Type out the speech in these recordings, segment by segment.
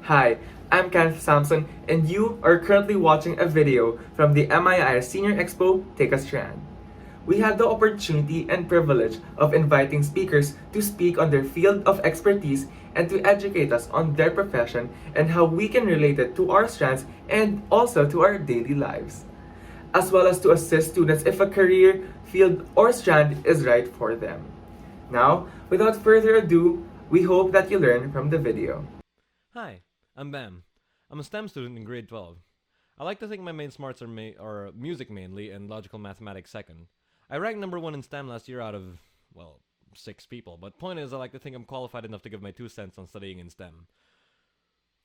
Hi, I'm Kenneth Sampson, and you are currently watching a video from the MIIS Senior Expo Take a Strand. We had the opportunity and privilege of inviting speakers to speak on their field of expertise and to educate us on their profession and how we can relate it to our strands and also to our daily lives, as well as to assist students if a career, field, or strand is right for them. Now, without further ado, we hope that you learn from the video. Hi, I'm Bam. I'm a STEM student in grade 12. I like to think my main smarts are music mainly and logical mathematics second. I ranked number 1 in STEM last year out of, well, 6 people, but point is I like to think I'm qualified enough to give my 2 cents on studying in STEM.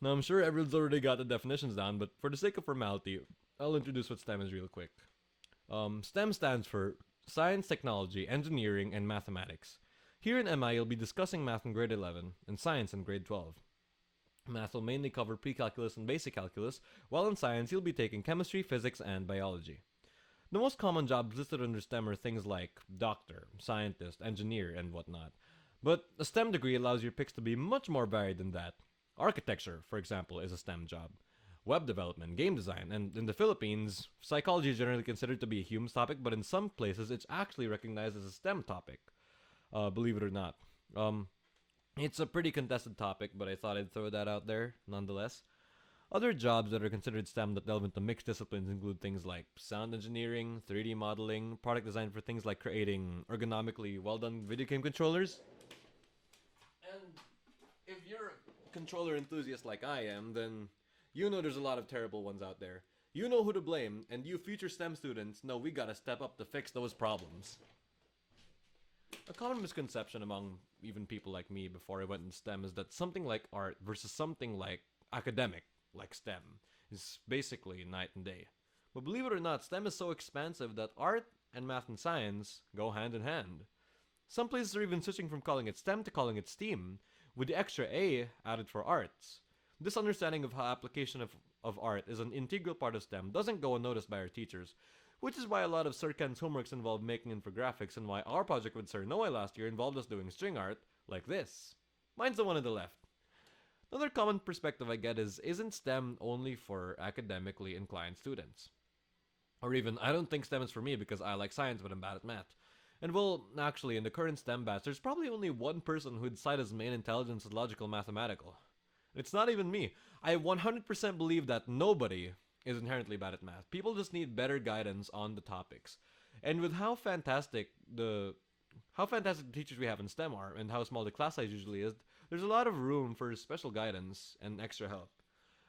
Now I'm sure everyone's already got the definitions down, but for the sake of formality, I'll introduce what STEM is real quick. STEM stands for Science, Technology, Engineering, and Mathematics. Here in MI, you'll be discussing math in grade 11 and science in grade 12. Math will mainly cover pre-calculus and basic calculus, while in science you'll be taking chemistry, physics, and biology. The most common jobs listed under STEM are things like doctor, scientist, engineer, and whatnot. But a STEM degree allows your picks to be much more varied than that. Architecture, for example, is a STEM job. Web development, game design, and in the Philippines, psychology is generally considered to be a human topic, but in some places it's actually recognized as a STEM topic. Believe it or not. Um, it's a pretty contested topic, but I thought I'd throw that out there nonetheless. Other jobs that are considered STEM that delve into mixed disciplines include things like sound engineering, 3D modeling, product design for things like creating ergonomically well done video game controllers. And if you're a controller enthusiast like I am, then you know there's a lot of terrible ones out there. You know who to blame, and you future STEM students know we gotta step up to fix those problems. A common misconception among even people like me before I went in STEM is that something like art versus something like academic, like STEM, is basically night and day. But believe it or not, STEM is so expansive that art and math and science go hand in hand. Some places are even switching from calling it STEM to calling it STEAM, with the extra A added for arts. This understanding of how application of art is an integral part of STEM doesn't go unnoticed by our teachers, which is why a lot of Sir Ken's homeworks involve making infographics and why our project with Sir Noe last year involved us doing string art like this. Mine's the one on the left. Another common perspective I get is isn't STEM only for academically inclined students? Or even, I don't think STEM is for me because I like science but I'm bad at math. And well, actually, in the current STEM batch, there's probably only one person who'd cite as main intelligence as logical mathematical. It's not even me. I 100% believe that nobody is inherently bad at math. People just need better guidance on the topics. And with how fantastic the teachers we have in STEM are and how small the class size usually is, there's a lot of room for special guidance and extra help.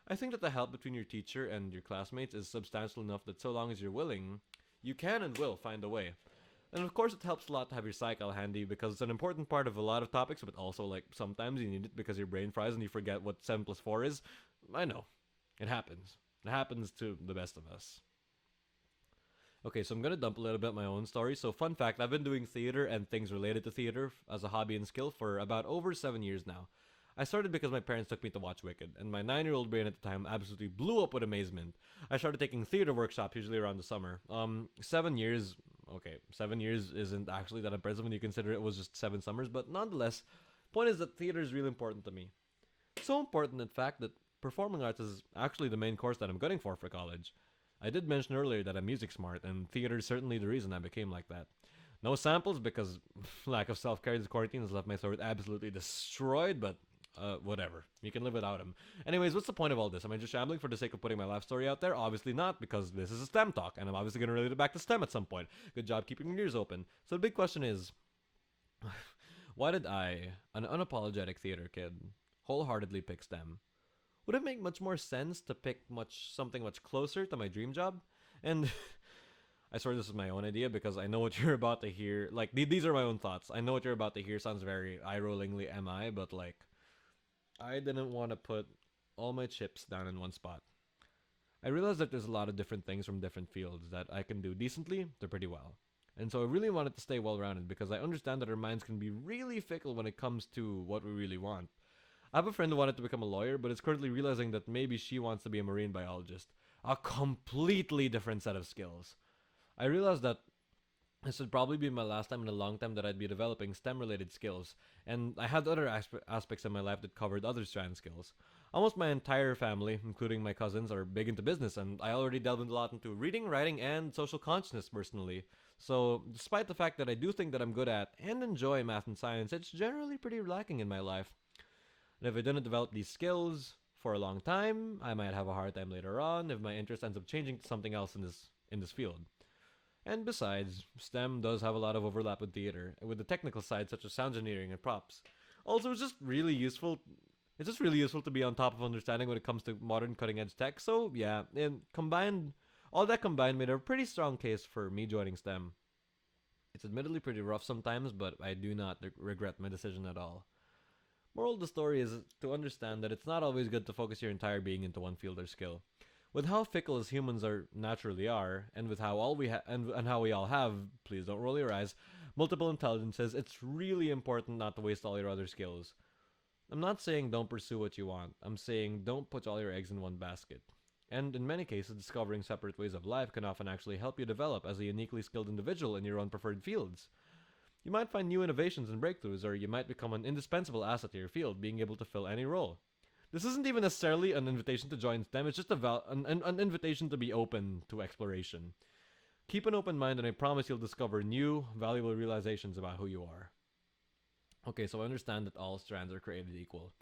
I think that the help between your teacher and your classmates is substantial enough that so long as you're willing, you can and will find a way. And of course, it helps a lot to have your cycle handy because it's an important part of a lot of topics, but also, like, sometimes you need it because your brain fries and you forget what 7 plus 4 is. I know. It happens. It happens to the best of us. Okay, so I'm gonna dump a little bit my own story. So, fun fact, I've been doing theater and things related to theater as a hobby and skill for about over 7 years now. I started because my parents took me to watch Wicked, and my 9-year-old brain at the time absolutely blew up with amazement. I started taking theater workshops usually around the summer. 7 years, okay, 7 years isn't actually that impressive when you consider it was just 7 summers, but nonetheless, point is that theater is really important to me. So important, in fact, that performing arts is actually the main course that I'm gunning for college. I did mention earlier that I'm music smart, and theater is certainly the reason I became like that. No samples because lack of self care this quarantine has left my throat absolutely destroyed, but whatever. You can live without him. Anyways, what's the point of all this? Am I just shambling for the sake of putting my life story out there? Obviously not, because this is a STEM talk, and I'm obviously going to relate it back to STEM at some point. Good job keeping your ears open. So the big question is, why did I, an unapologetic theater kid, wholeheartedly pick STEM? Would it make much more sense to pick something much closer to my dream job? And I swear this is my own idea because I know what you're about to hear. Like, these are my own thoughts. I know what you're about to hear sounds very eye-rollingly MI, but like, I didn't want to put all my chips down in one spot. I realized that there's a lot of different things from different fields that I can do decently to pretty well. And so I really wanted to stay well rounded because I understand that our minds can be really fickle when it comes to what we really want. I have a friend who wanted to become a lawyer, but is currently realizing that maybe she wants to be a marine biologist. A completely different set of skills. I realized that this would probably be my last time in a long time that I'd be developing STEM related skills, and I had other aspects of my life that covered other strand skills. Almost my entire family, including my cousins, are big into business, and I already delved a lot into reading, writing, and social consciousness personally. So, despite the fact that I do think that I'm good at and enjoy math and science, it's generally pretty lacking in my life. And if I didn't develop these skills for a long time, I might have a hard time later on if my interest ends up changing to something else in this field. And besides, STEM does have a lot of overlap with theater, with the technical side such as sound engineering and props. Also, it's just really useful. It's just really useful to be on top of understanding when it comes to modern cutting edge tech. So yeah, and combined, all that combined made a pretty strong case for me joining STEM. It's admittedly pretty rough sometimes, but I do not regret my decision at all. Moral of the story is to understand that it's not always good to focus your entire being into one field or skill. With how fickle as humans are naturally are, and with how all we and how we all have, please don't roll your eyes, multiple intelligences, it's really important not to waste all your other skills. I'm not saying don't pursue what you want. I'm saying don't put all your eggs in one basket. And in many cases, discovering separate ways of life can often actually help you develop as a uniquely skilled individual in your own preferred fields. You might find new innovations and breakthroughs, or you might become an indispensable asset to your field, being able to fill any role. This isn't even necessarily an invitation to join STEM, it's just an invitation to be open to exploration. Keep an open mind, and I promise you'll discover new, valuable realizations about who you are. Okay, so I understand that all strands are created equal.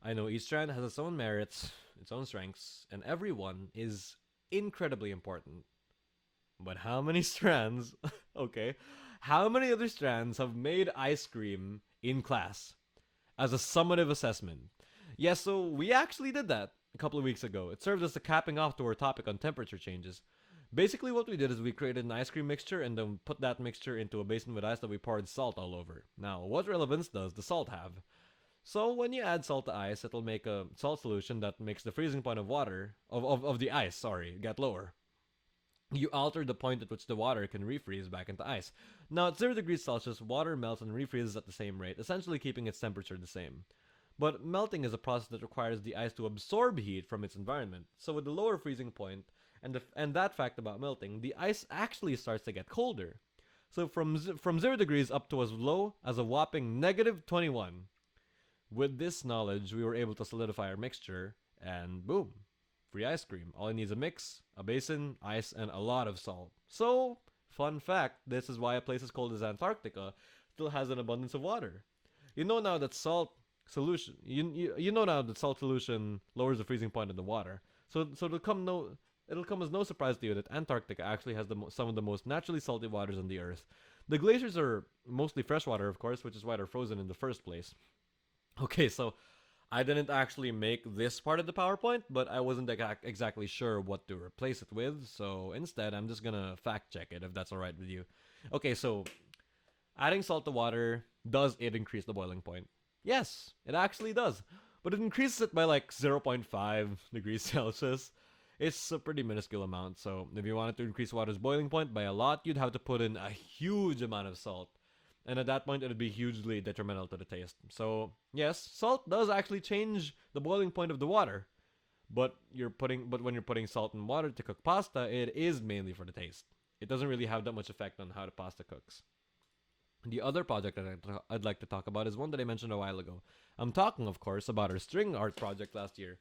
I know each strand has its own merits, its own strengths, and every one is incredibly important. But how many strands, okay, how many other strands have made ice cream in class as a summative assessment? Yes, so we actually did that a couple of weeks ago. It served as a capping off to our topic on temperature changes. Basically, what we did is we created an ice cream mixture and then put that mixture into a basin with ice that we poured salt all over. Now, what relevance does the salt have? So, when you add salt to ice, it'll make a salt solution that makes the freezing point of water, of the ice, get lower. You alter the point at which the water can refreeze back into ice. Now, at 0 degrees Celsius, water melts and refreezes at the same rate, essentially keeping its temperature the same. But melting is a process that requires the ice to absorb heat from its environment. So with the lower freezing point and that fact about melting, the ice actually starts to get colder. So from 0 degrees up to as low as a whopping negative 21. With this knowledge, we were able to solidify our mixture, and boom, free ice cream. All it needs is a mix, a basin, ice, and a lot of salt. So, fun fact, this is why a place as cold as Antarctica still has an abundance of water. You know now that salt solution you know now that salt solution lowers the freezing point of the water. So it'll come as no surprise to you that Antarctica actually has some of the most naturally salty waters on the earth. The glaciers are mostly freshwater, of course, which is why they're frozen in the first place. Okay, so I didn't actually make this part of the PowerPoint, but I wasn't exactly sure what to replace it with, so instead I'm just gonna fact check it if that's alright with you. Okay, so adding salt to water, does it increase the boiling point? Yes, it actually does. But it increases it by like 0.5 degrees Celsius. It's a pretty minuscule amount, so if you wanted to increase water's boiling point by a lot, you'd have to put in a huge amount of salt. And at that point, it would be hugely detrimental to the taste. So, yes, salt does actually change the boiling point of the water. But when you're putting salt in water to cook pasta, it is mainly for the taste. It doesn't really have that much effect on how the pasta cooks. The other project that I'd like to talk about is one that I mentioned a while ago. I'm talking, of course, about our string art project last year.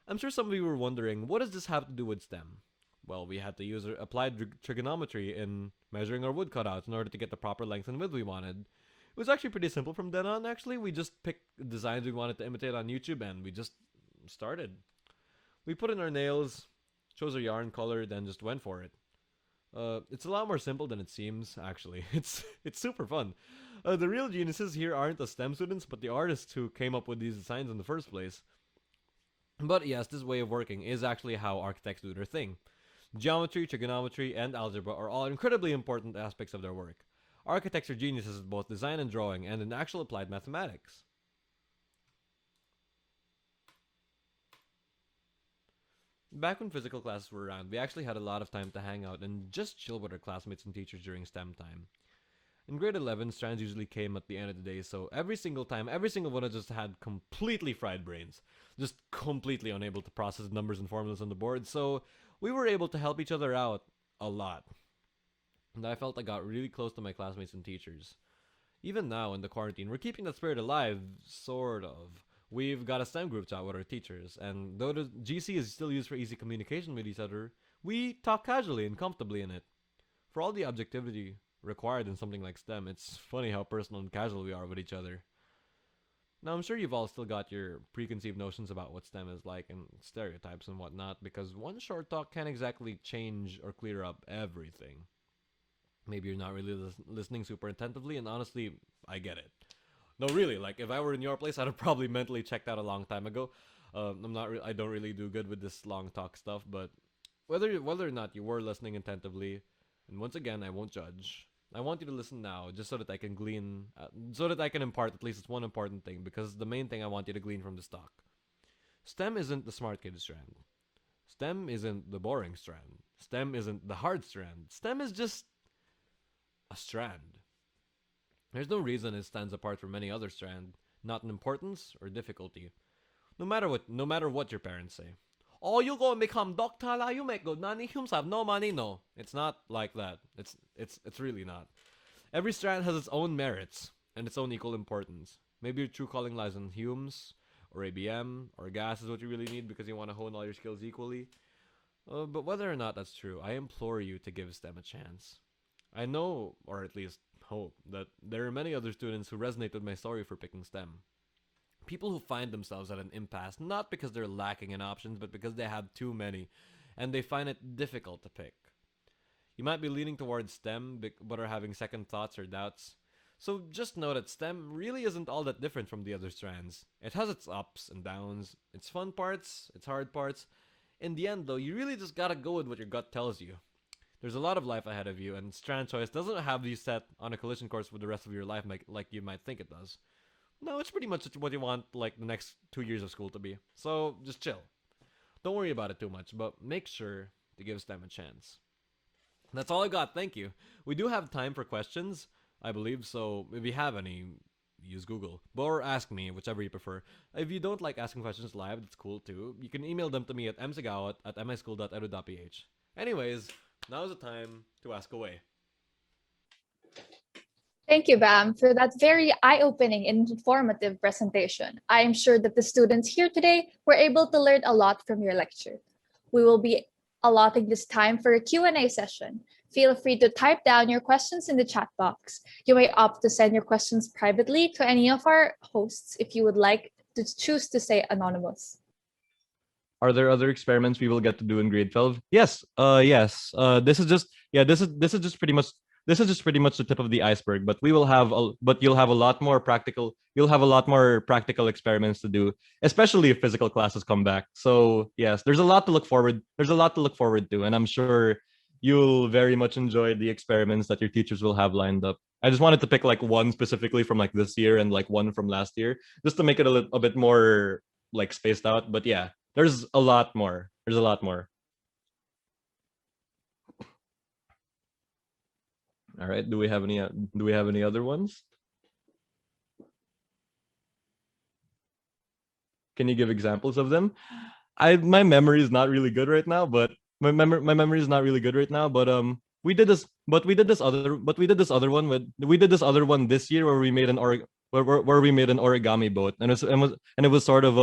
I'm sure some of you were wondering, what does this have to do with STEM? Well, we had to use applied trigonometry in measuring our wood cutouts in order to get the proper length and width we wanted. It was actually pretty simple from then on, actually. We just picked designs we wanted to imitate on YouTube and we just started. We put in our nails, chose our yarn color, then just went for it. It's a lot more simple than it seems, actually. It's super fun. The real geniuses here aren't the STEM students, but the artists who came up with these designs in the first place. But yes, this way of working is actually how architects do their thing. Geometry, trigonometry, and algebra are all incredibly important aspects of their work. Architects are geniuses at both design and drawing, and in actual applied mathematics. Back when physical classes were around, we actually had a lot of time to hang out and just chill with our classmates and teachers during STEM time. In grade 11, strands usually came at the end of the day, so every single time, every single one of us had completely fried brains. Just completely unable to process numbers and formulas on the board, so we were able to help each other out a lot. And I felt I got really close to my classmates and teachers. Even now, in the quarantine, we're keeping that spirit alive, sort of. We've got a STEM group chat with our teachers, and though the GC is still used for easy communication with each other, we talk casually and comfortably in it. For all the objectivity required in something like STEM, it's funny how personal and casual we are with each other. Now, I'm sure you've all still got your preconceived notions about what STEM is like and stereotypes and whatnot, because one short talk can't exactly change or clear up everything. Maybe you're not really listening super attentively, and honestly, I get it. No, really, like if I were in your place, I'd have probably mentally checked out a long time ago. I don't really do good with this long talk stuff, but whether or not you were listening attentively, and once again, I won't judge. I want you to listen now, just so that I can so that I can impart at least one important thing, because the main thing I want you to glean from this talk. STEM isn't the smart kid strand. STEM isn't the boring strand. STEM isn't the hard strand. STEM is just a strand. There's no reason it stands apart from any other strand, not in importance or difficulty. No matter what your parents say. Oh, you go and become doctor lah, you make good money, Humes have no money. No, it's not like that. It's really not. Every strand has its own merits and its own equal importance. Maybe your true calling lies in Humes or ABM or gas is what you really need because you want to hone all your skills equally. But whether or not that's true, I implore you to give STEM a chance. I know, or at least hope, that there are many other students who resonate with my story for picking STEM. People who find themselves at an impasse not because they're lacking in options, but because they have too many, and they find it difficult to pick. You might be leaning towards STEM, but are having second thoughts or doubts. So just know that STEM really isn't all that different from the other strands. It has its ups and downs, its fun parts, its hard parts. In the end, though, you really just gotta go with what your gut tells you. There's a lot of life ahead of you, and strand choice doesn't have you set on a collision course with the rest of your life like you might think it does. No, it's pretty much what you want like the next 2 years of school to be. So just chill. Don't worry about it too much, but make sure to give STEM a chance. That's all I got. Thank you. We do have time for questions, I believe. So if you have any, use Google or ask me, whichever you prefer. If you don't like asking questions live, that's cool too. You can email them to me at msiggaoat@mischool.edu.ph. Anyways, now's the time to ask away. Thank you, Bam, for that very eye-opening and informative presentation. I am sure that the students here today were able to learn a lot from your lecture. We will be allotting this time for a Q&A session. Feel free to type down your questions in the chat box. You may opt to send your questions privately to any of our hosts if you would like to choose to stay anonymous. Are there other experiments we will get to do in grade 12? Yes. Yes. This is just pretty much the tip of the iceberg, but you'll have a lot more practical experiments to do, especially if physical classes come back. So yes, there's a lot to look forward to, and I'm sure you'll very much enjoy the experiments that your teachers will have lined up. I just wanted to pick like one specifically from like this year and like one from last year, just to make it a bit more like spaced out. But yeah, there's a lot more. All right. Do we have any other ones? Can you give examples of them? My memory is not really good right now, but we did this other one this year where we made where we made an origami boat, and it was sort of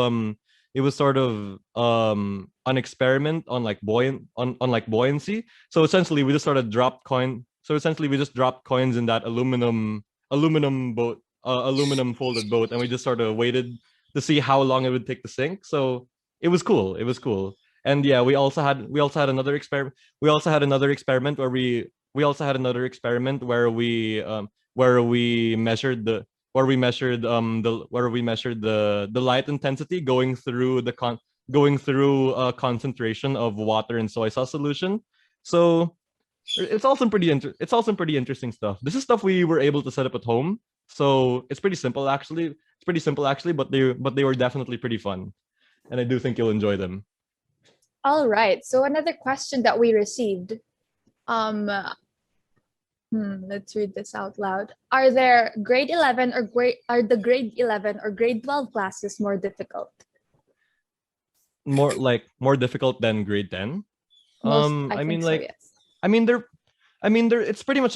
an experiment on like buoyancy. So essentially we just dropped coins in that aluminum boat, aluminum folded boat, and we just sort of waited to see how long it would take to sink. So it was cool. And yeah, we also had another experiment. We also had another experiment where we measured the light intensity going through concentration of water and soy sauce solution. So it's also pretty interesting stuff. This is stuff we were able to set up at home. So it's pretty simple actually. But they were definitely pretty fun, and I do think you'll enjoy them. All right. So another question that we received. Let's read this out loud. Are the grade 11 or grade 12 classes more difficult? More difficult than grade 10? Yes. I mean, it's pretty much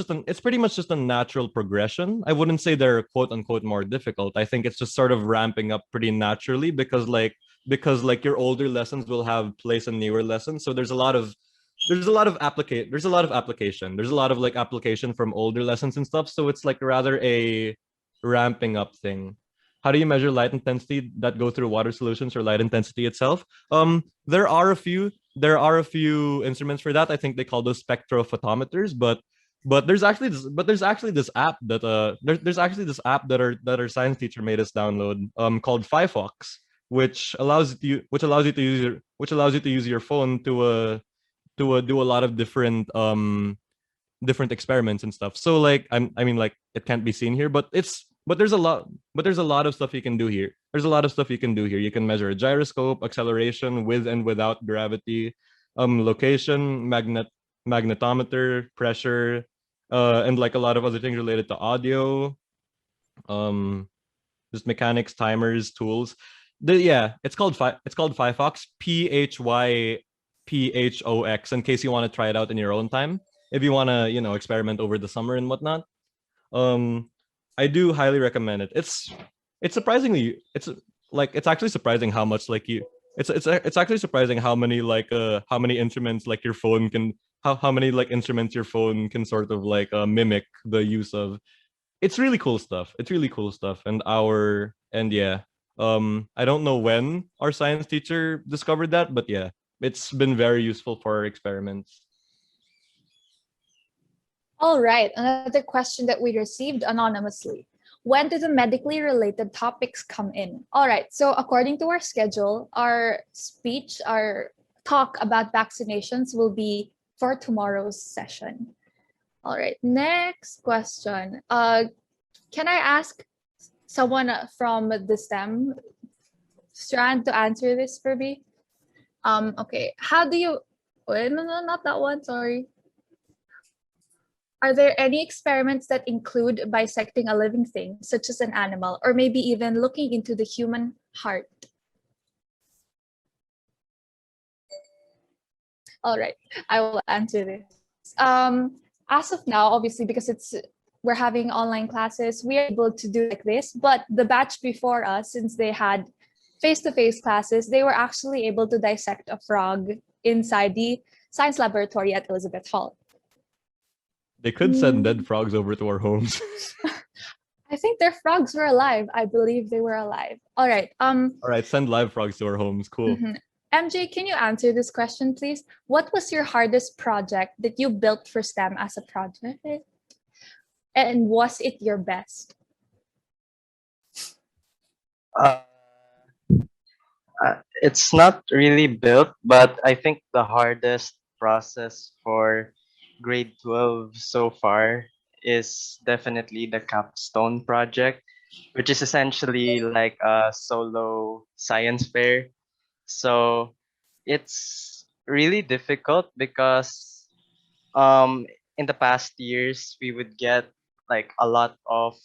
just a natural progression. I wouldn't say they're quote unquote more difficult. I think it's just sort of ramping up pretty naturally because like your older lessons will have place in newer lessons. So there's a lot of application. There's a lot of like application from older lessons and stuff. So it's like rather a ramping up thing. How do you measure light intensity that go through water solutions or light intensity itself? There are a few instruments for that. I think they call those spectrophotometers, but there's actually this app that there's actually this app that our science teacher made us download called Firefox, which allows you to use your phone to do a lot of different experiments and stuff. So like I mean like it can't be seen here, but there's a lot of stuff you can do here. There's a lot of stuff you can do here. You can measure a gyroscope, acceleration with and without gravity, location, magnetometer, pressure, and like a lot of other things related to audio, um, just mechanics, timers, tools. It's called Phyphox, Phyphox. In case you want to try it out in your own time, if you want to experiment over the summer and whatnot. Um, I do highly recommend it. It's surprisingly it's actually surprising how much like you it's actually surprising how many instruments like your phone can how many like instruments your phone can sort of like mimic the use of. It's really cool stuff. It's really cool stuff. And yeah, I don't know when our science teacher discovered that, but yeah, it's been very useful for our experiments. All right, another question that we received anonymously. When do the medically related topics come in? All right, so according to our schedule, our talk about vaccinations will be for tomorrow's session. All right, next question. Can I ask someone from the STEM strand to answer this for me? Okay, how do you, wait, no, not that one, sorry. Are there any experiments that include bisecting a living thing, such as an animal, or maybe even looking into the human heart? All right, I will answer this. As of now, obviously, because we're having online classes, we are able to do like this, but the batch before us, since they had face-to-face classes, they were actually able to dissect a frog inside the science laboratory at Elizabeth Hall. They could send dead frogs over to our homes. I think their frogs were alive. I believe they were alive. All right. All right, send live frogs to our homes. Cool. MJ, can you answer this question, please? What was your hardest project that you built for STEM as a project? And was it your best? Uh, it's not really built, but I think the hardest process for grade 12 so far is definitely the capstone project, which is essentially like a solo science fair. So it's really difficult because um, in the past years, we would get like a lot of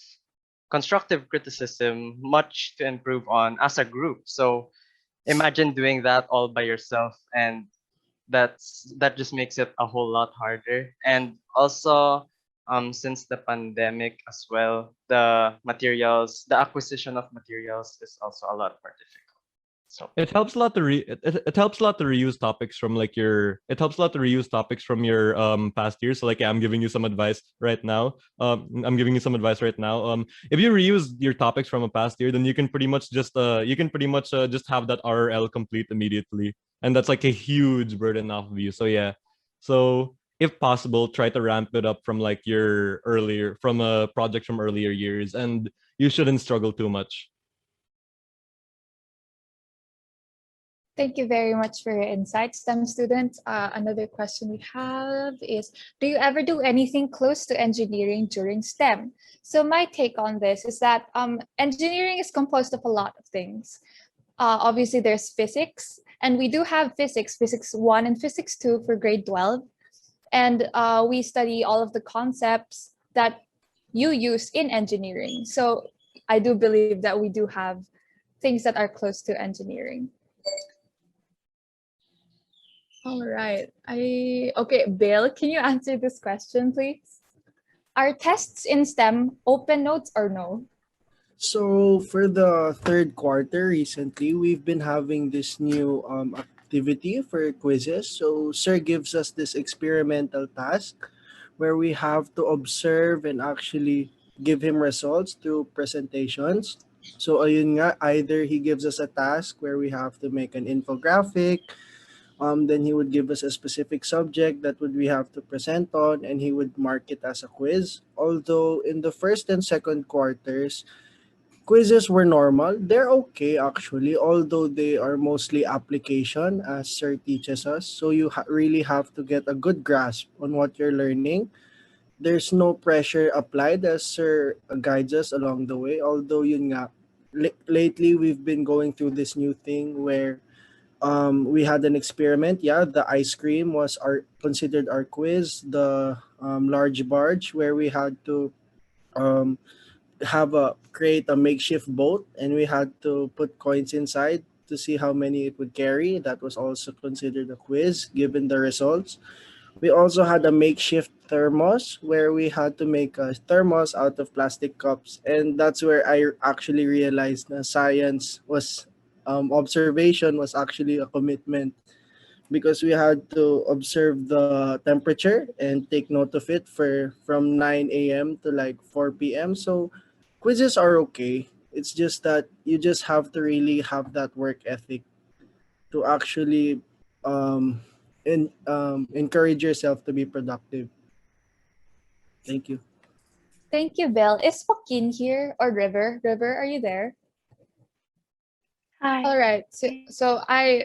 constructive criticism, much to improve on as a group. So imagine doing that all by yourself, and that just makes it a whole lot harder. And also, since the pandemic as well, the acquisition of materials is also a lot more difficult. So It helps a lot to it helps a lot to reuse topics from like your it helps a lot to reuse topics from your past years. So like yeah, I'm giving you some advice right now. I'm giving you some advice right now. If you reuse your topics from a past year, then you can pretty much just have that RL complete immediately. And that's like a huge burden off of you. So yeah. So if possible, try to ramp it up from like your earlier from a project from earlier years, and you shouldn't struggle too much. Thank you very much for your insights, STEM students. Another question we have is, do you ever do anything close to engineering during STEM? So my take on this is that engineering is composed of a lot of things. Obviously, there's physics, and we do have physics 1 and physics 2 for grade 12. And we study all of the concepts that you use in engineering. So I do believe that we do have things that are close to engineering. All right. Okay, Bill, can you answer this question, please? Are tests in STEM open notes or no? So for the third quarter recently, we've been having this new activity for quizzes. So sir gives us this experimental task where we have to observe and actually give him results through presentations. So ayun nga, either he gives us a task where we have to make an infographic, then he would give us a specific subject that would we have to present on, and he would mark it as a quiz. Although in the first and second quarters, quizzes were normal. They're okay actually, although they are mostly application as Sir teaches us. So you really have to get a good grasp on what you're learning. There's no pressure applied as Sir guides us along the way. Although yun nga, lately we've been going through this new thing where we had an experiment. Yeah, the ice cream was our considered our quiz. The large barge where we had to um, have a create a makeshift boat, and we had to put coins inside to see how many it would carry. That was also considered a quiz given the results. We also had a makeshift thermos where we had to make a thermos out of plastic cups, and that's where I actually realized that science was observation was actually a commitment, because we had to observe the temperature and take note of it for from 9 a.m. to like 4 p.m. So quizzes are okay. It's just that you just have to really have that work ethic to actually encourage yourself to be productive. Thank you. Thank you, Bill. Is Joaquin here or River? River, are you there? Hi. All right. So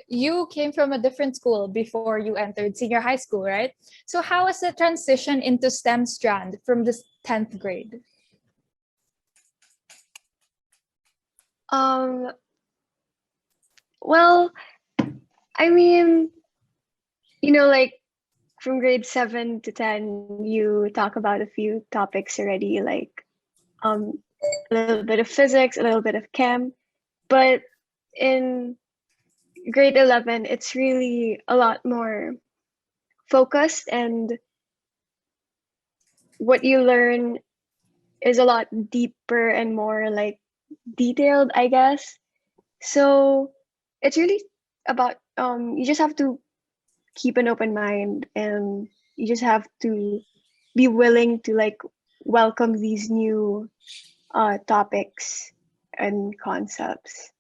you came from a different school before you entered senior high school, right? So how was the transition into STEM strand from this 10th grade? Um, well, I mean, like from grade 7 to 10, you talk about a few topics already, like um, a little bit of physics, a little bit of chem. But in grade 11, it's really a lot more focused, and what you learn is a lot deeper and more like detailed, I guess. So it's really about you just have to keep an open mind, and you just have to be willing to like welcome these new topics and concepts.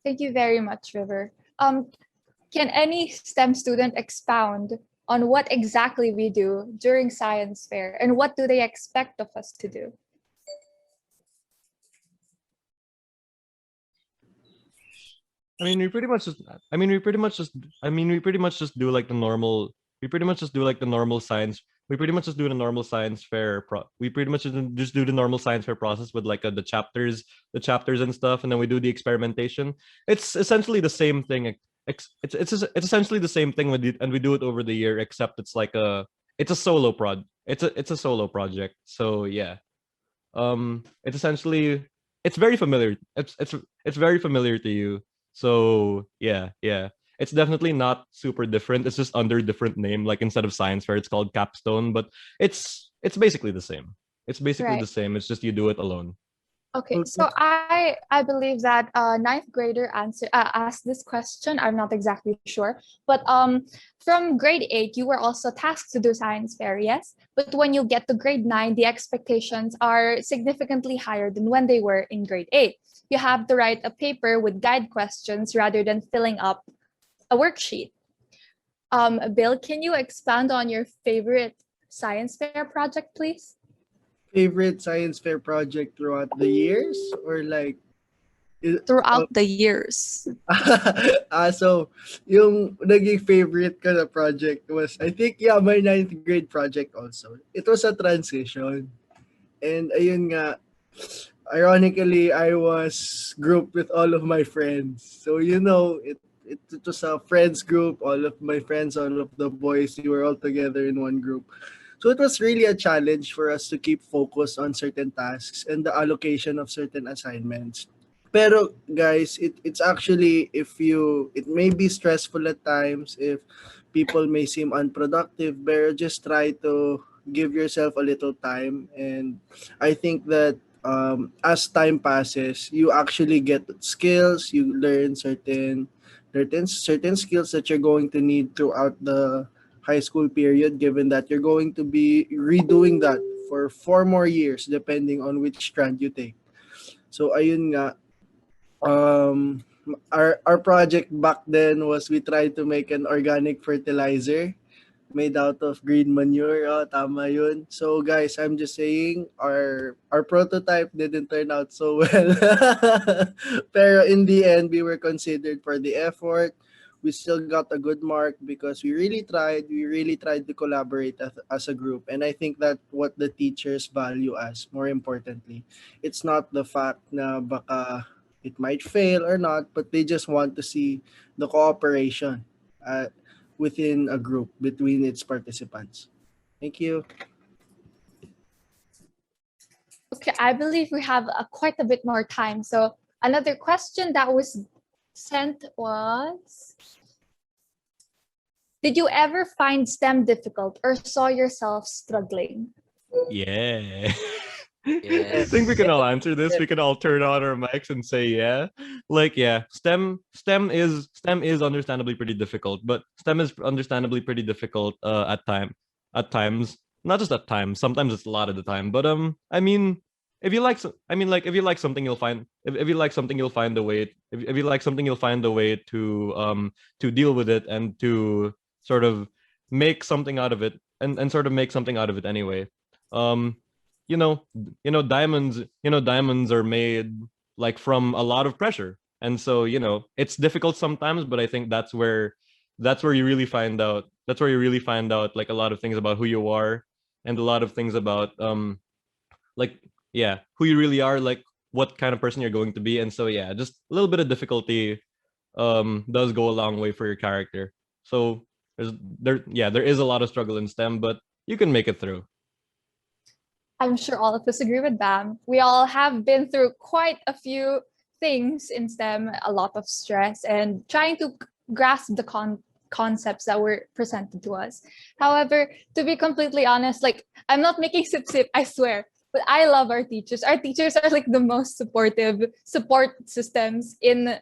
Thank you very much, River. Can any STEM student expound on what exactly we do during science fair and what do they expect of us to do? I mean, we pretty much just. I mean, we pretty much just. I mean, we pretty much just do like the normal. We pretty much just do like the normal science. We pretty much just do the normal science fair. We pretty much just do the normal science fair process with like the chapters and stuff, and then we do the experimentation. It's essentially the same thing. It's essentially the same thing with it, and we do it over the year, except it's a solo it's a solo project. So yeah, it's essentially it's very familiar. It's very familiar to you. So yeah. It's definitely not super different. It's just under a different name. Like instead of science fair, it's called capstone, but it's basically the same. It's basically the Right. same. It's just you do it alone. Okay, so I believe that ninth grader asked this question. I'm not exactly sure, but from grade 8 you were also tasked to do science fair, yes. But when you get to grade 9, the expectations are significantly higher than when they were in grade 8. You have to write a paper with guide questions rather than filling up a worksheet. Bill, can you expand on your favorite science fair project, please? Favorite science fair project throughout the years, or like throughout the years. so yung naging favorite ko na project was, I think, yeah, my ninth grade project also. It was a transition. And ayun nga, ironically, I was grouped with all of my friends. So, it was a friends group, all of my friends, all of the boys, we were all together in one group. So it was really a challenge for us to keep focus on certain tasks and the allocation of certain assignments. Pero guys, it's actually, it may be stressful at times if people may seem unproductive, but just try to give yourself a little time. And I think that as time passes, you actually get skills, you learn certain skills that you're going to need throughout the high school period, given that you're going to be redoing that for 4 more years depending on which strand you take. So ayun nga, our project back then was we tried to make an organic fertilizer made out of green manure. Oh, tama yun. So guys, I'm just saying our prototype didn't turn out so well. Pero in the end, we were considered for the effort. We still got a good mark because we really tried. We really tried to collaborate as a group. And I think that what the teachers value us, more importantly. It's not the fact na baka it might fail or not, but they just want to see the cooperation within a group between its participants. Thank you. Okay, I believe we have quite a bit more time. So another question that was sent was, did you ever find STEM difficult or saw yourself struggling? Yeah. I Yes. think we can all answer this. We can all turn on our mics and say yeah. Like yeah, STEM is understandably pretty difficult, but STEM is understandably pretty difficult at times. Not just at times. Sometimes it's a lot of the time. But I mean, if you like if you like something you'll find if you like something you'll find a way if you like something you'll find a way to deal with it and to sort of make something out of it and sort of make something out of it anyway. Um you know diamonds are made like from a lot of pressure, and so it's difficult sometimes, but I think that's where you really find out like a lot of things about who you are, and a lot of things about like yeah, who you really are, like what kind of person you're going to be. And so yeah, just a little bit of difficulty does go a long way for your character. So there is a lot of struggle in STEM, but you can make it through. I'm sure all of us agree with Bam. We all have been through quite a few things in STEM, a lot of stress and trying to grasp the concepts that were presented to us. However, to be completely honest, like I'm not making sip, I swear, but I love our teachers. Our teachers are like the most supportive support systems in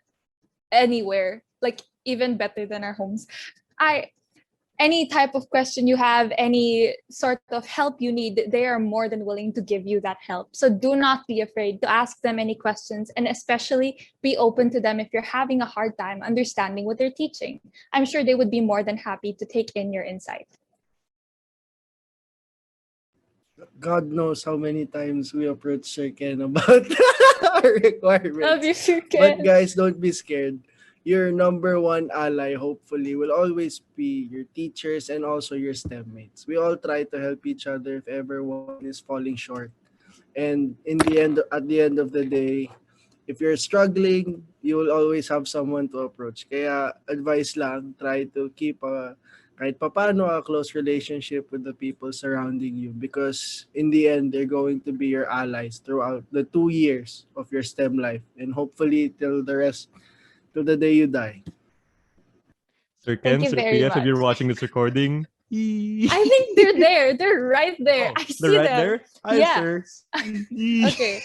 anywhere, like even better than our homes. I Any type of question you have, any sort of help you need, they are more than willing to give you that help. So do not be afraid to ask them any questions, and especially be open to them if you're having a hard time understanding what they're teaching. I'm sure they would be more than happy to take in your insight. God knows how many times we approach Sir Ken about our requirements. Love you, Sir But Ken. guys, don't be scared. Your number one ally, hopefully, will always be your teachers and also your STEM mates. We all try to help each other if ever one is falling short. And at the end of the day, if you're struggling, you will always have someone to approach. Kaya advice lang, try to keep kahit papano a close relationship with the people surrounding you, because in the end, they're going to be your allies throughout the 2 years of your STEM life, and hopefully till the day you die. Sir Thank Ken, you Sir very PF, if much. you're watching this recording. I think they're there. They're right there. Oh, I they're see right them. there. Hi, Yeah. sir. Okay.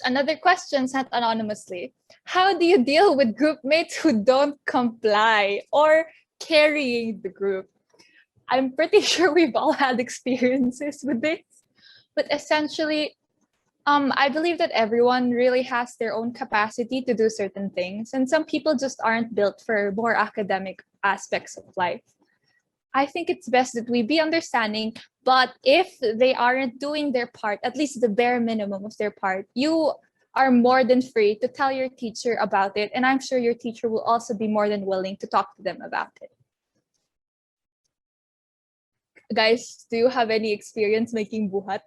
Another question sent anonymously. How do you deal with group mates who don't comply or carrying the group? I'm pretty sure we've all had experiences with this, but essentially, I believe that everyone really has their own capacity to do certain things, and some people just aren't built for more academic aspects of life. I think it's best that we be understanding, but if they aren't doing their part, at least the bare minimum of their part, you are more than free to tell your teacher about it, and I'm sure your teacher will also be more than willing to talk to them about it. Guys, do you have any experience making buhat?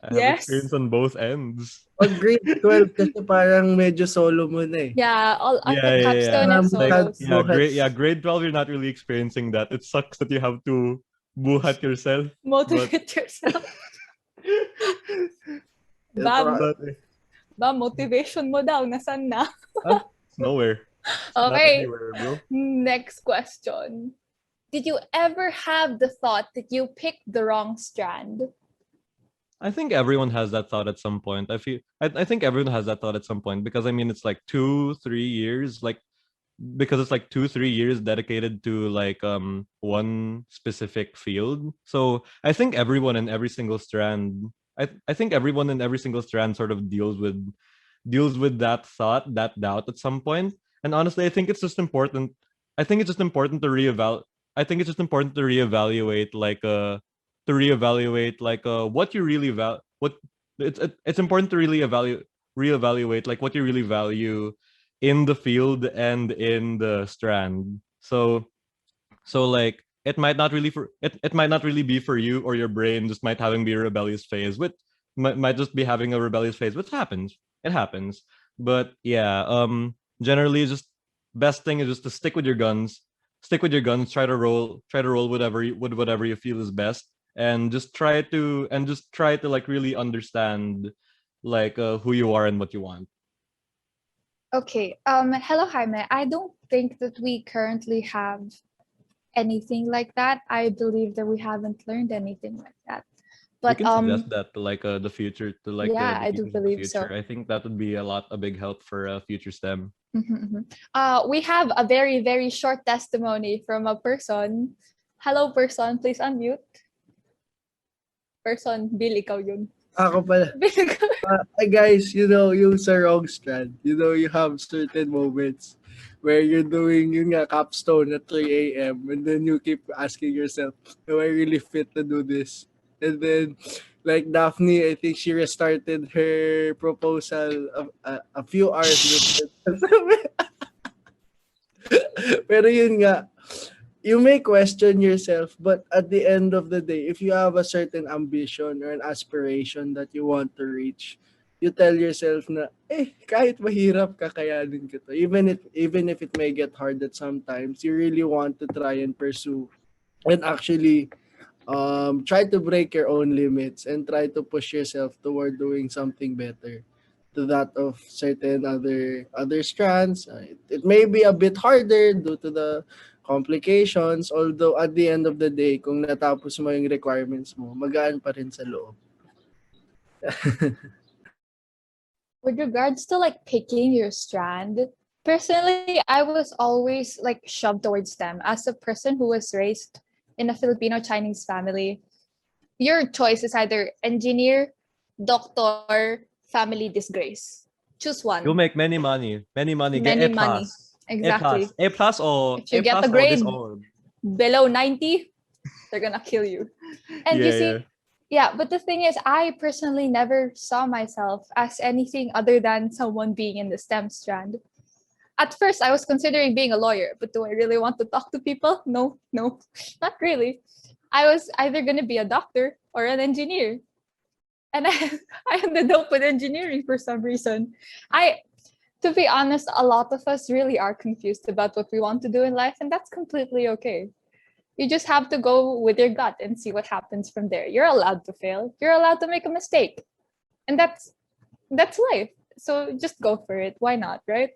I have Yes. experience on both ends. Pag grade 12 kasi parang medyo solo mo na eh. Yeah, all at Yeah, the yeah, capstone yeah. and Like, solos. Grade 12, you're not really experiencing that. It sucks that you have to buhat yourself. Motivate yourself. Yeah, Bam. But Ba, motivation mo daw, nasan na? Ah, it's nowhere. It's not Okay, anywhere, bro. next question. Did you ever have the thought that you picked the wrong strand? I think everyone has that thought at some point. I think everyone has that thought at some point because I mean it's like 2-3 years, like because it's like 2-3 years dedicated to like one specific field. So I think everyone in every single strand I think everyone in every single strand sort of deals with that thought, that doubt at some point. And honestly, I think it's just important. I think it's just important to reeval. I think it's just important to reevaluate like what you really what it's important to really reevaluate like what you really value in the field and in the strand. So like it might not really be for you, or your brain just might having be a rebellious phase, which might just be having a rebellious phase, which happens. It happens. But yeah, generally just best thing is just to stick with your guns. Stick with your guns, try to roll with whatever you feel is best, and just try to like really understand like who you are and what you want. Okay, hello Jaime. I don't think that we currently have anything like that. I believe that we haven't learned anything like that. We But can suggest that to like the future, to like yeah, the I do teachers of the believe future. so. I think that would be a big help for future STEM. We have a very, very short testimony from a person. Hello, person. Please unmute. Person, Bill, ikaw yun. Ako pala. Bill, ikaw. Guys, yung sa wrong strand, you have certain moments where you're doing yung nga capstone at 3 a.m. and then you keep asking yourself, do I really fit to do this? And then, like Daphne, I think she restarted her proposal a few hours before. Pero yun nga, you may question yourself, but at the end of the day, if you have a certain ambition or an aspiration that you want to reach, you tell yourself na, kahit mahirap, kakayanin ko to. Even if it may get hard at sometimes, you really want to try and pursue and actually try to break your own limits and try to push yourself toward doing something better to that of certain other strands. It may be a bit harder due to the complications, although at the end of the day, kung natapos mo yung requirements mo, magaan pa rin sa loob. With regards to like picking your strand, personally, I was always like shoved towards STEM. As a person who was raised in a Filipino Chinese family, your choice is either engineer, doctor, family disgrace. Choose one. You'll make many money. Many money. Get Many A money. plus. Exactly. A plus or If you A get plus the or this grade or below 90, they're gonna kill you. And you yeah, see, yeah. yeah, but the thing is, I personally never saw myself as anything other than someone being in the STEM strand. At first, I was considering being a lawyer, but do I really want to talk to people? No, no, not really. I was either going to be a doctor or an engineer. And I ended up with engineering for some reason. To be honest, a lot of us really are confused about what we want to do in life, and that's completely okay. You just have to go with your gut and see what happens from there. You're allowed to fail. You're allowed to make a mistake. And that's life. So just go for it. Why not, right?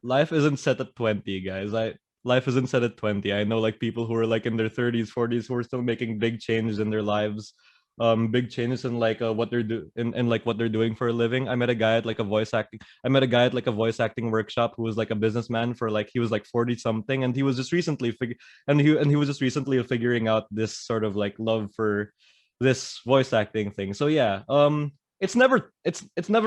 Life isn't set at 20, guys. Life isn't set at 20. I know like people who are like in their 30s, 40s who are still making big changes in their lives. Big changes in like what they're in like what they're doing for a living. I met a guy at like a voice acting workshop who was like a businessman for like he was like 40 something, and he was just recently he was just recently figuring out this sort of like love for this voice acting thing. So yeah, it's never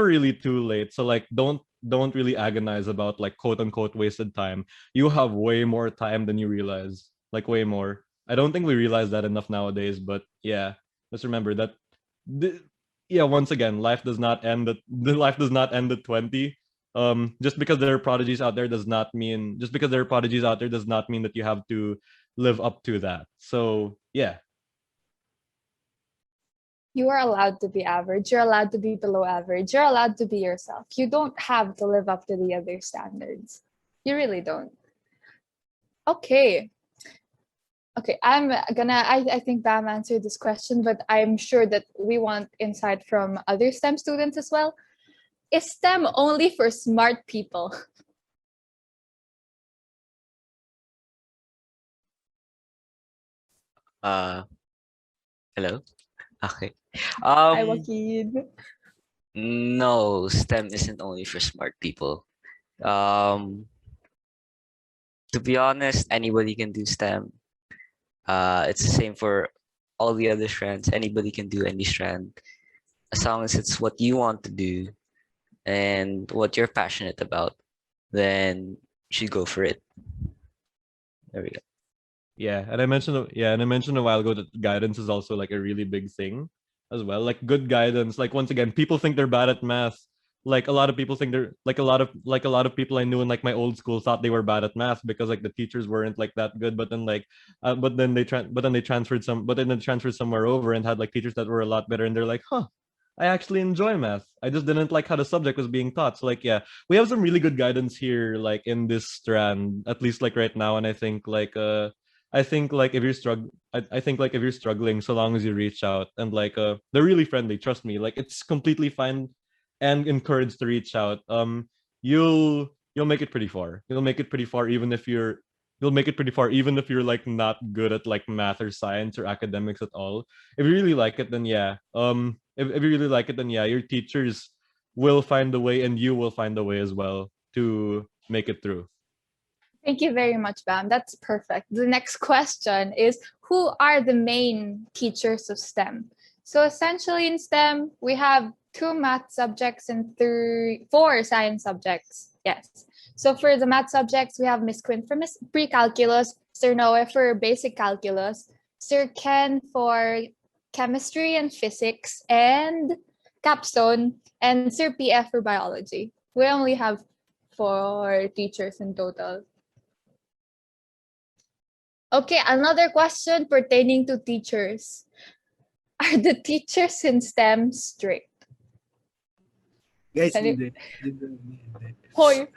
really too late. So like don't really agonize about like quote unquote wasted time. You have way more time than you realize, like way more. I don't think we realize that enough nowadays, but yeah, let's remember that the, yeah, once again, life does not end at 20. Just because there are prodigies out there does not mean that you have to live up to that. So yeah. You are allowed to be average. You're allowed to be below average. You're allowed to be yourself. You don't have to live up to the other standards. You really don't. Okay. Okay, I think Bam answered this question, but I'm sure that we want insight from other STEM students as well. Is STEM only for smart people? Uh, Hello. Okay. Hi, Um, Joaquin. no, STEM isn't only for smart people. Um, to be honest, anybody can do STEM. It's the same for all the other strands. Anybody can do any strand as long as it's what you want to do and what you're passionate about. Then you should go for it. There we go. And I mentioned a while ago that guidance is also like a really big thing as well. Like good guidance. Like once again, people think they're bad at math. Like a lot of people think they're like a lot of people I knew in like my old school thought they were bad at math because like the teachers weren't like that good. But then but then they transferred somewhere over and had like teachers that were a lot better. And they're like, huh, I actually enjoy math. I just didn't like how the subject was being taught. So like yeah, we have some really good guidance here, like in this strand, at least like right now. And I think like if you're I think like if you're struggling, so long as you reach out and like they're really friendly, trust me. Like it's completely fine and encouraged to reach out. You'll make it pretty far. You'll make it pretty far even if you're like not good at like math or science or academics at all. If you really like it, then yeah. If you really like it, then yeah, your teachers will find a way and you will find a way as well to make it through. Thank you very much, Bam. That's perfect. The next question is, who are the main teachers of STEM? So essentially in STEM, we have 2 math subjects and 4 science subjects. Yes. So for the math subjects, we have Miss Quinn for pre-calculus, Sir Noe for basic calculus, Sir Ken for chemistry and physics, and capstone, and Sir PF for biology. We only have 4 teachers in total. Okay, another question pertaining to teachers. Are the teachers in STEM strict? Guys, Ano- hindi. Hoy,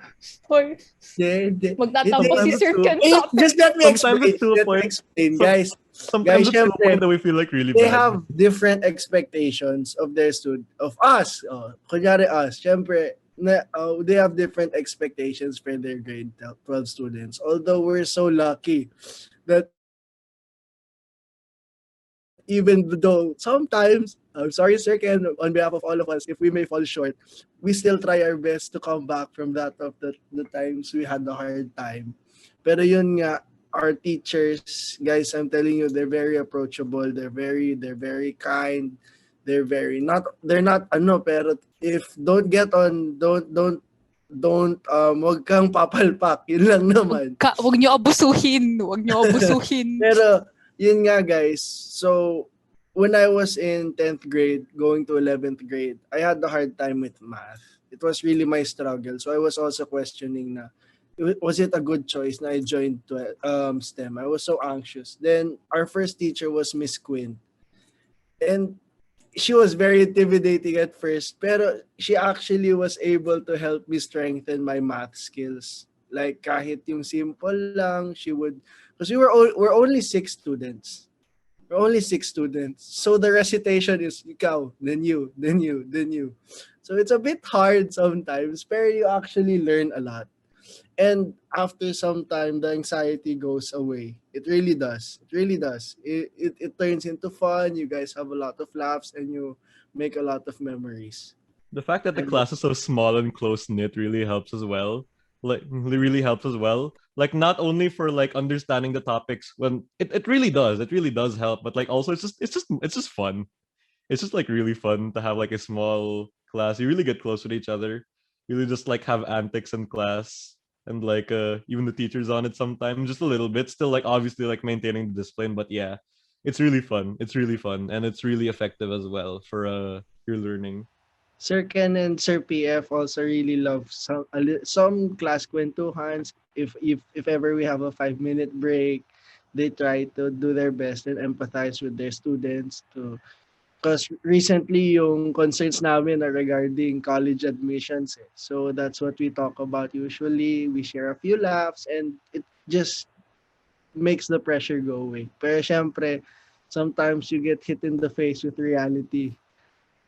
hoy, Hindi. magtatapos si Sometimes Sir it's too Ken Eh, sa atin. just let me sometimes explain. it's to a Let me point. explain, Some, guys. sometimes Guys, it's to a point syempre, that we feel like really they bad. have different expectations of their of us. Oh, kunyari us. Syempre, they have different expectations for their grade 12 students. Although we're so lucky that even though sometimes, I'm sorry, Sir Ken, on behalf of all of us, if we may fall short, we still try our best to come back from that of the times we had a hard time. Pero yun nga, our teachers, guys, I'm telling you, they're very approachable. They're very kind. They're not ano, pero if don't wag kang papalpak. Yun lang naman. Wag niyo abusuhin. Wag niyo abusuhin. Pero, yun nga guys, so, when I was in 10th grade, going to 11th grade, I had a hard time with math. It was really my struggle. So, I was also questioning na, was it a good choice na I joined STEM? I was so anxious. Then, our first teacher was Miss Quinn. And she was very intimidating at first, pero she actually was able to help me strengthen my math skills. Like kahit yung simple lang, she would, because we're only 6 students. We're only 6 students. So the recitation is ikaw, then you, then you, then you. So it's a bit hard sometimes, pero you actually learn a lot. And after some time, the anxiety goes away. It really does. It really does. It turns into fun. You guys have a lot of laughs and you make a lot of memories. The fact that the And class is so small and close knit really helps as well. Like it really helps as well. Like not only for like understanding the topics when it really does. It really does help, but like also it's just fun. It's just like really fun to have like a small class. You really get close with each other. You really just like have antics in class and like even the teachers on it sometimes just a little bit. Still like obviously like maintaining the discipline, but yeah, it's really fun. It's really fun and it's really effective as well for your learning. Sir Ken and Sir PF also really love some class kwentuhans. If ever we have a 5 minute break, they try to do their best and empathize with their students to. Because recently, yung concerns namin are regarding college admissions. Eh. So that's what we talk about usually. We share a few laughs and it just makes the pressure go away. Pero syempre, sometimes you get hit in the face with reality.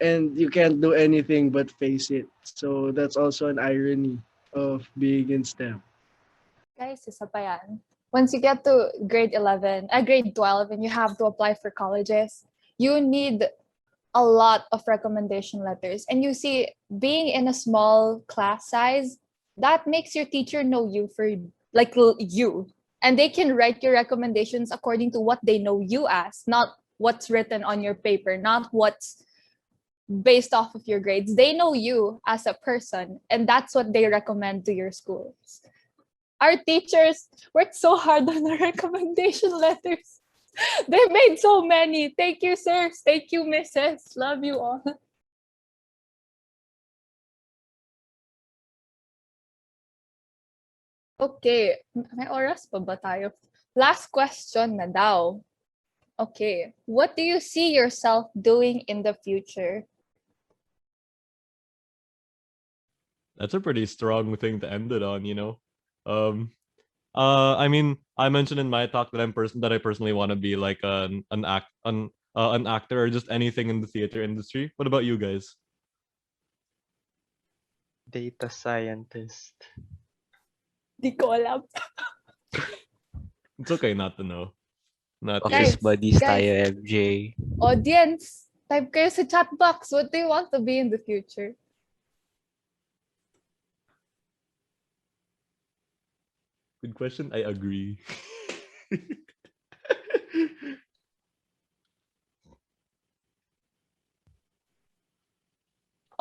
and you can't do anything but face it. So that's also an irony of being in STEM. Guys, isa pa yan. Once you get to grade 12, and you have to apply for colleges, you need a lot of recommendation letters. And you see, being in a small class size, that makes your teacher know you for like you. And they can write your recommendations according to what they know you as, not what's written on your paper, not what's based off of your grades. They know you as a person, and that's what they recommend to your schools. Our teachers worked so hard on our recommendation letters. They made so many. Thank you, sirs. Thank you, misses. Love you all. Okay. May oras pa ba tayo? Last question na daw. Okay. What do you see yourself doing in the future? That's a pretty strong thing to end it on, you know. Um, I mean, I mentioned in my talk that I personally want to be like an actor or just anything in the theater industry. What about you guys? Data scientist. Di ko alam. It's okay not to know. Not Office yet. buddies guys. tayo, MJ. Audience, type kayo sa chat box. What do you want to be in the future? Good question. I agree.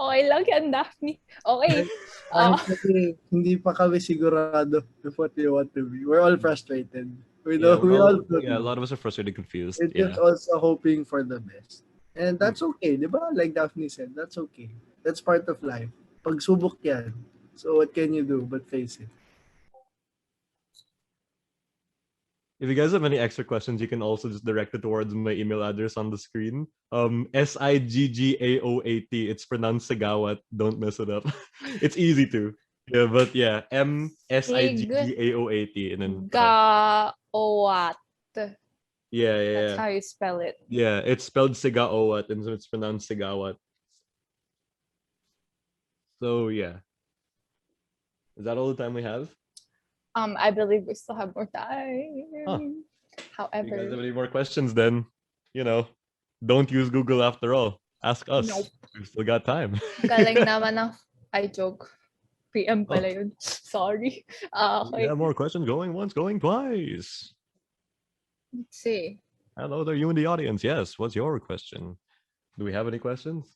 Okay lang yan, Daphne. Okay. Actually, hindi pa kami sigurado of what we want to be. We're all frustrated. We Yeah, know, we all don't yeah, a know. lot of us are frustrated, confused. We're Yeah. just also hoping for the best. And that's okay, di ba? Like Daphne said, that's okay. That's part of life. Pagsubok yan. So what can you do but face it? If you guys have any extra questions, you can also just direct it towards my email address on the screen. Siggaoat. It's pronounced Siggaoat. Don't mess it up. It's easy to. Yeah, but yeah, Siggaoat, and then Gaoat. yeah, That's yeah, how you spell it. yeah. It's spelled Siggaoat, and so it's pronounced Siggaoat. So yeah, is that all the time we have? I believe we still have more time. Huh. If you guys have However, any more questions, then you know, don't use Google after all. Ask us. Nope. We've still got time. galing naman ng I joke. PM Oh. pala yun. Sorry. We Okay. have more questions going once, going twice. Let's see. Hello there, you in the audience. Yes, what's your question? Do we have any questions?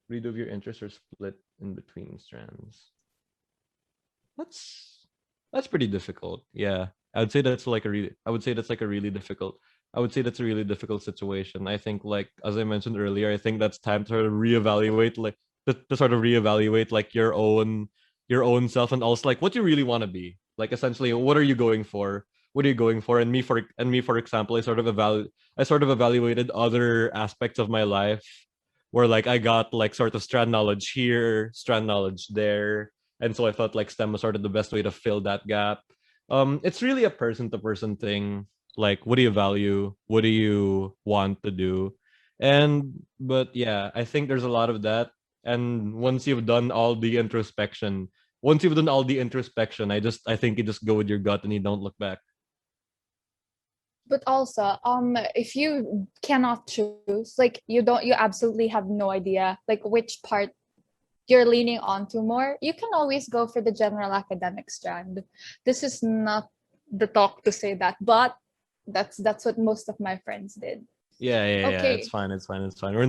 Read of your interests are split in between strands. That's pretty difficult. Yeah. I would say that's like a really difficult. I would say that's a really difficult situation. I think, like as I mentioned earlier, I think that's time to sort of reevaluate, like to sort of reevaluate like your own self, and also like what you really want to be. Like essentially, what are you going for? What are you going for? And me for example, I sort of evaluated other aspects of my life where like I got like sort of strand knowledge here, strand knowledge there, and so I felt like STEM was sort of the best way to fill that gap. It's really a person to person thing. Like, what do you value? What do you want to do? And but yeah, I think there's a lot of that. And once you've done all the introspection, I think you just go with your gut and you don't look back. But also, if you cannot choose, like you absolutely have no idea like which part you're leaning onto more, you can always go for the general academic strand. This is not the talk to say that, but that's what most of my friends did. Yeah. Okay. It's fine. We're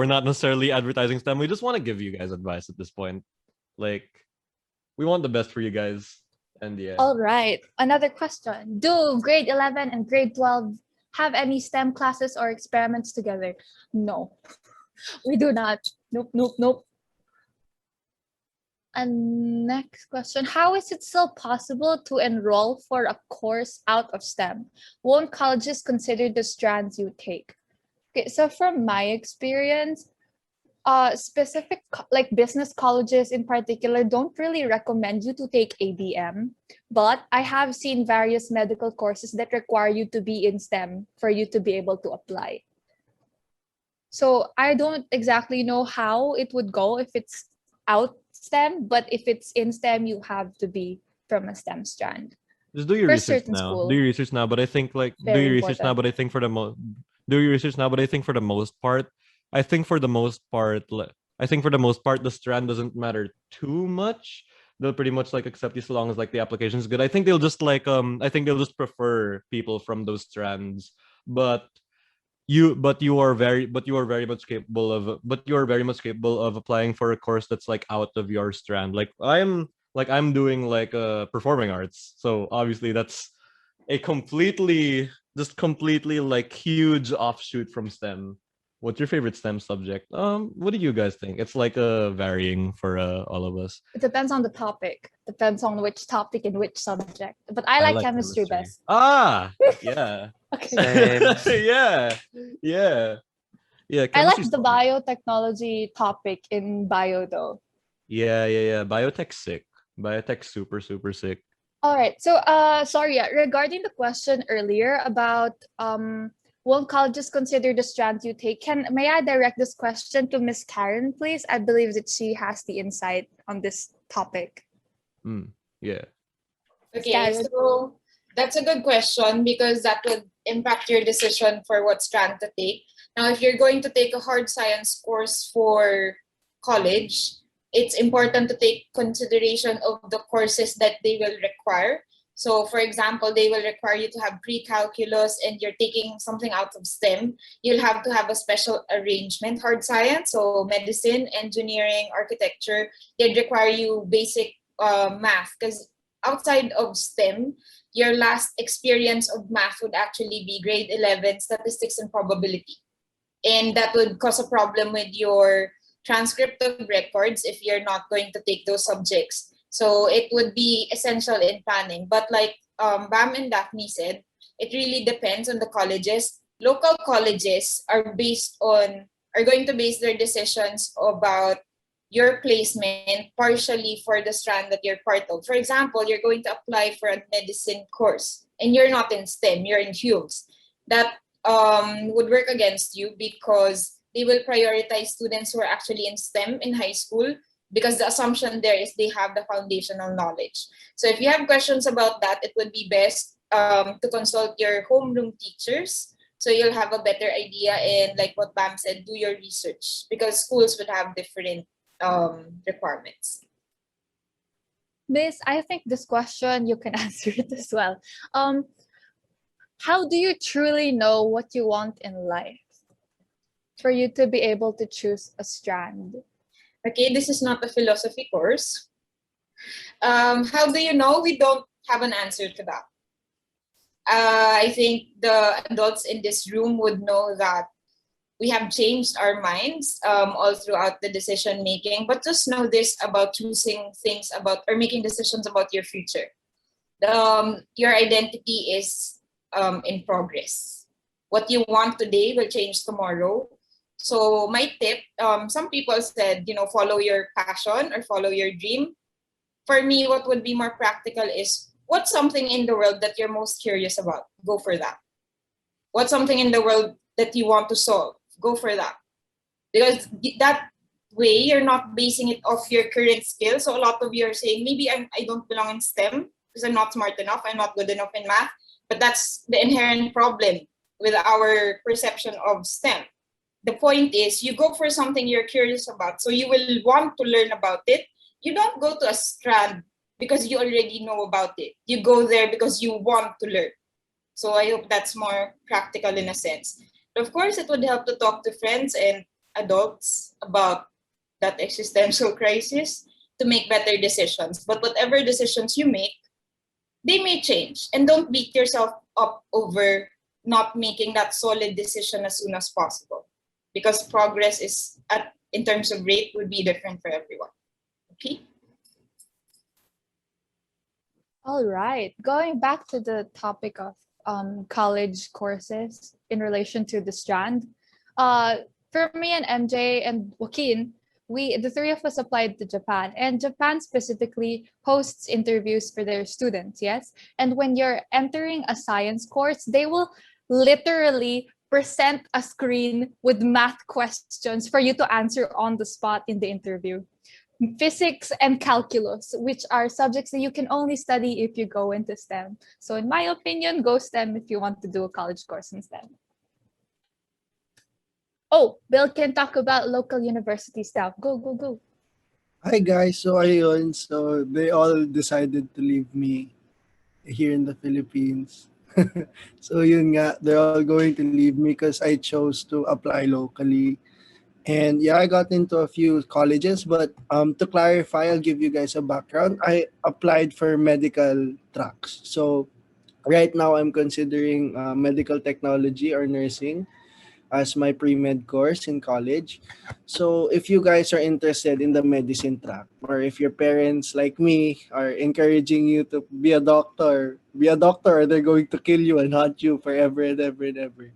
not necessarily advertising STEM. We just want to give you guys advice at this point. Like, we want the best for you guys. And yeah. All right. Another question. Do grade 11 and grade 12 have any STEM classes or experiments together? No, we do not. Nope. And next question. How is it still possible to enroll for a course out of STEM? Won't colleges consider the strands you take? Okay, so from my experience, specific like business colleges in particular don't really recommend you to take ABM, but I have seen various medical courses that require you to be in STEM for you to be able to apply. So I don't exactly know how it would go if it's out STEM, but if it's in STEM, you have to be from a STEM strand Just do your for a research certain now. Do school. your research now. But I think do Very your research now. important. But I think for the do your research now. But I think for the most part, I think for the most part, I think for the most part, the strand doesn't matter too much. They'll pretty much like accept you so long as like the application is good. I think they'll just like I think they'll just prefer people from those strands. But you are very much capable of applying for a course that's like out of your strand. I'm doing like performing arts, so obviously that's a completely like huge offshoot from STEM. What's your favorite STEM subject? What do you guys think? It's like varying for all of us. It depends on the topic, depends on which topic and which subject. But I I like like chemistry chemistry. best. Yeah. Okay. Same. Yeah. Yeah. Yeah, I like chemistry's the fun. biotechnology topic in bio though. Yeah. Biotech's sick. Biotech's super, super sick. All right. So sorry, regarding the question earlier about won't colleges consider the strand you take? May I direct this question to Miss Karen, please? I believe that she has the insight on this topic. Yeah. Miss Okay, Karen. so that's a good question because that would impact your decision for what strand to take. Now, if you're going to take a hard science course for college, it's important to take consideration of the courses that they will require. So, for example, they will require you to have pre-calculus and you're taking something out of STEM. You'll have to have a special arrangement, hard science, so medicine, engineering, architecture. They'd require you basic math because outside of STEM, your last experience of math would actually be grade 11 statistics and probability. And that would cause a problem with your transcript of records if you're not going to take those subjects. So it would be essential in planning. But like Bam and Daphne said, it really depends on the colleges. Local colleges are going to base their decisions about your placement partially for the strand that you're part of. For example, you're going to apply for a medicine course and you're not in STEM, you're in HUMS. That would work against you because they will prioritize students who are actually in STEM in high school because the assumption there is they have the foundational knowledge. So if you have questions about that, it would be best to consult your homeroom teachers so you'll have a better idea and like what Bam said, do your research because schools would have different requirements. Miss, I think this question you can answer it as well. How do you truly know what you want in life for you to be able to choose a strand? Okay, this is not a philosophy course. How do you know? We don't have an answer to that. I think the adults in this room would know that we have changed our minds all throughout the decision making, but just know this about choosing things about or making decisions about your future. Your identity is in progress. What you want today will change tomorrow. So my tip, some people said, follow your passion or follow your dream. For me, what would be more practical is what's something in the world that you're most curious about? Go for that. What's something in the world that you want to solve? Go for that. Because that way, you're not basing it off your current skills. So a lot of you are saying, maybe I don't belong in STEM because I'm not smart enough, I'm not good enough in math. But that's the inherent problem with our perception of STEM. The point is you go for something you're curious about. So you will want to learn about it. You don't go to a strand because you already know about it. You go there because you want to learn. So I hope that's more practical in a sense. But of course, it would help to talk to friends and adults about that existential crisis to make better decisions. But whatever decisions you make, they may change. And don't beat yourself up over not making that solid decision as soon as possible. Because progress in terms of rate would be different for everyone. Okay? All right. Going back to the topic of college courses in relation to the strand, for me and MJ and Joaquin, the three of us applied to Japan, and Japan specifically hosts interviews for their students. Yes, and when you're entering a science course, they will literally present a screen with math questions for you to answer on the spot in the interview. Physics and calculus, which are subjects that you can only study if you go into STEM. So in my opinion, go STEM if you want to do a college course in STEM. Oh, Bill can talk about local university stuff. Go, go, go. Hi guys, so ayun, so they all decided to leave me here in the Philippines. So yun nga, they're all going to leave me because I chose to apply locally. And yeah, I got into a few colleges, but to clarify, I'll give you guys a background. I applied for medical tracks. So right now I'm considering medical technology or nursing as my pre-med course in college. So if you guys are interested in the medicine track, or if your parents like me are encouraging you to be a doctor, or they're going to kill you and hunt you forever and ever and ever.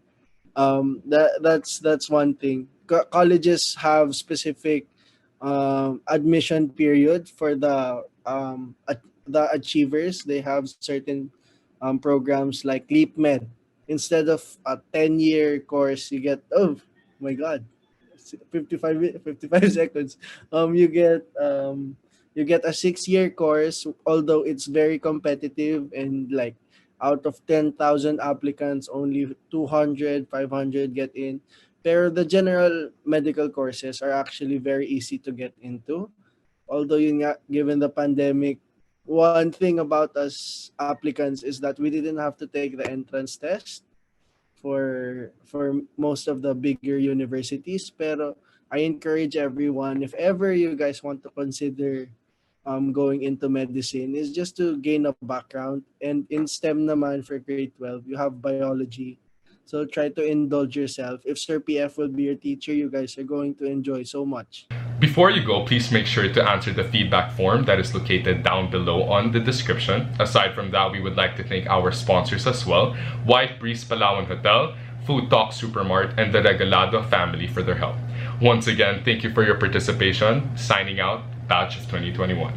That's one thing. Colleges have specific admission period for the achievers. They have certain programs like Leap Med. Instead of a 10-year course, you get, oh my god, 55 seconds. You get a 6-year course, although it's very competitive, and like out of 10,000 applicants, only 200, 500 get in. Pero the general medical courses are actually very easy to get into. Although yun nga, given the pandemic, one thing about us applicants is that we didn't have to take the entrance test for most of the bigger universities. Pero I encourage everyone, if ever you guys want to consider going into medicine, is just to gain a background. And in STEM naman for grade 12, you have biology. So try to indulge yourself. If Sir PF will be your teacher, you guys are going to enjoy so much. Before you go, please make sure to answer the feedback form that is located down below on the description. Aside from that, we would like to thank our sponsors as well, White Breeze Palawan Hotel, Food Talk Supermart, and the Regalado family for their help. Once again, thank you for your participation. Signing out, Batch of 2021.